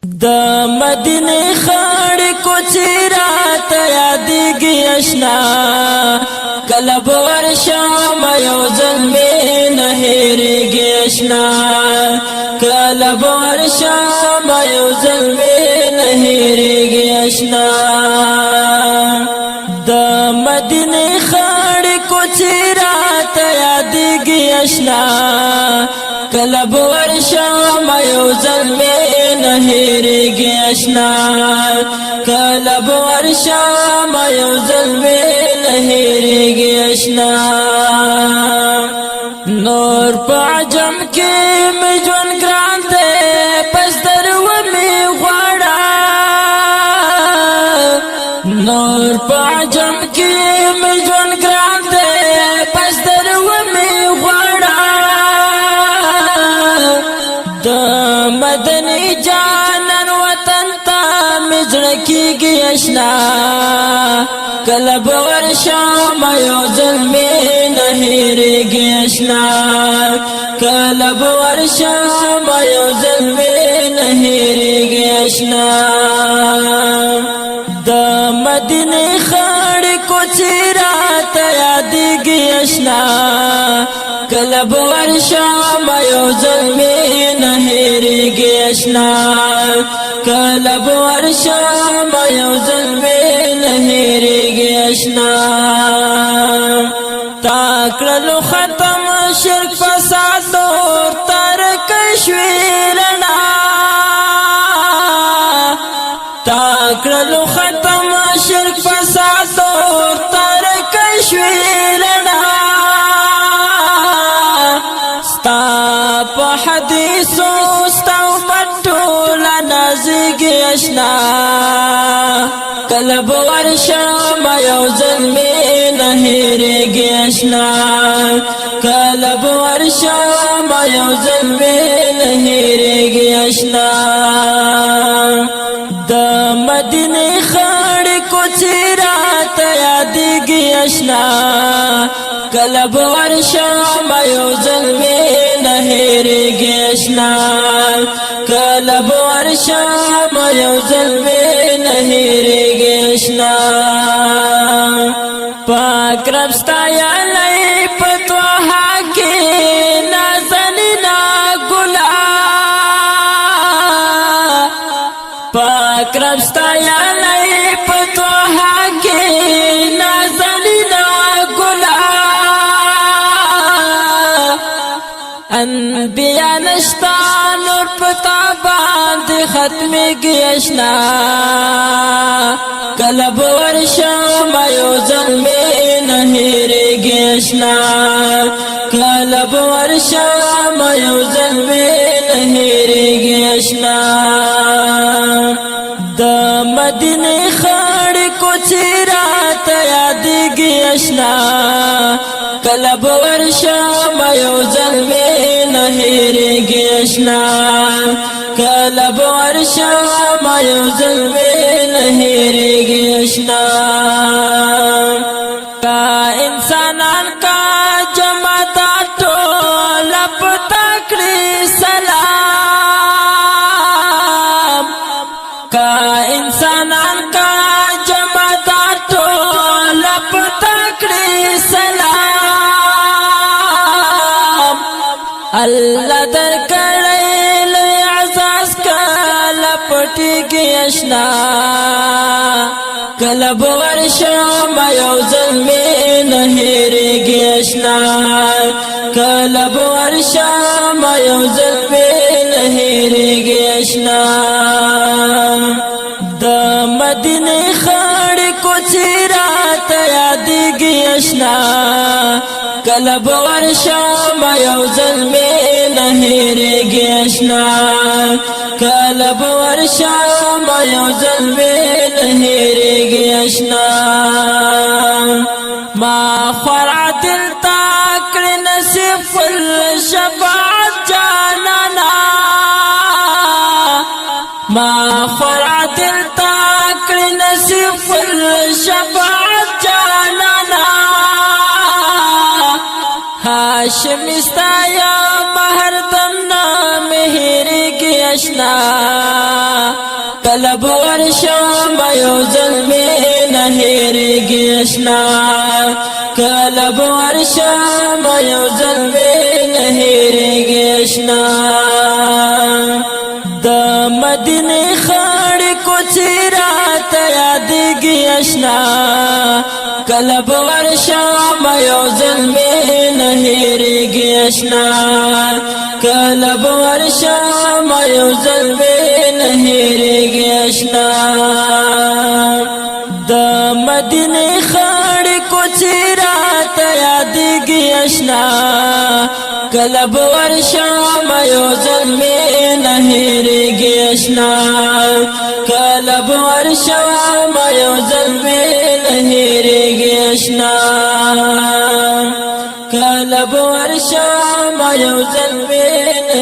د مدینه خړ کوڅې راته یادېږي اشنا کله به ورشم یو ځل مې نه هېرېږي اشنا کله به ورشم یو ځل مې نه هېرېږي اشنا د مدینه خړ کوڅې راته یادېږي اشنا کله به ورشم یو ځل مې نه هېرېږي اشنا کله به ورشم یو ځل مې نه هېرېږي اشنا نور په عجم کې مې ژوند ګران دی پس در ومې غواړه نور په عجم کې مې ژوند ګران دی پس در ومې غواړه د مدني جانان وطن ته مې زړه کېږي اشنا کله به ورشم یو ځل مې نه هېرېږي اشنا کله به ورشم یو ځل مې نه هېرېږي اشنا د مدینې خړ کوڅې راته یادېږي اشنا کله به ورشم یو ځل مې نه هېرېږي اشنا کله به ورشم یو ځل مې نه هېرېږي اشنا تا کړلو ختم شرک فساد اور ترکه شوې رڼا تا کړلو ختم شرک فساد اور ترکه شوې رڼا ستا په حدیثو ستا په ټوله نازېږي اشنا کله به ورشم یو ځل مې نه هېرېږي اشنا کله به ورشم یو ځل مې نه هېرېږي اشنا د مدینې خړ کوڅې راته یادېږي اشنا کله به ورشم یو ځل مې نه هېرېږي اشنا کله به ورشم یو ځل مې نه هېرېږي اشنا پاک رب ستایلی په طه کې نازنینا ګلان پاک رب ستایلی په طه کې نازنینا ګلان انبیا نشتا نور پتا باندې ختمېږي اشنا کله به ورشم یو ځل مې نه هېرېږي اشنا کله به ورشم یو ځل مې نه هېرېږي اشنا د مدینې خړ کوڅې راته یادېږي اشنا کله به ورشم یو ځل مې نه هېرېږي اشنا کله به ورشم یو ځل مې نه هېرېږي اشنا کا انسانان کا جماعت ټوله پتا کړي سلام کا انسانان کا جماعت ټوله پتا کړي سلام الله درکړی لوی اعزاز کله پټېږي اشنا کله به ورشم یو ځل مې نه هېرېږي اشنا کله به ورشم یو ځل مې نه هېرېږي اشنا د مدینې خړ کوڅې راته یادېږي اشنا کله به ورشم یو ځل مې نه هېرېږي اشنا کله به ورشم یو ځل مې نه هېرېږي اشنا ما خورا دل تا کړې نصیب فل شفاعت جانانا ما خورا دل تا کړې نصیب فل شفاعت جانانا هاشم استایا مهر دم نام هېرېږي اشنا کله به ورشم یو ځل مې نه هېرېږي اشنا کله به ورشم یو ځل مې نه هېرېږي اشنا د مدینې خړې کوڅې راته یادېږي اشنا کله به ورشم یو ځل مې نه هېرېږي اشنا کله به ورشم یو ځل مې نه هېرېږي اشنا د مدینې خړې کوڅې راته یادېږي اشنا کله به ورشم یو ځل مې نه هېرېږي اشنا کله به ورشم یو ځل مې نه هېرېږي اشنا کله به ورشم یو ځل مې نه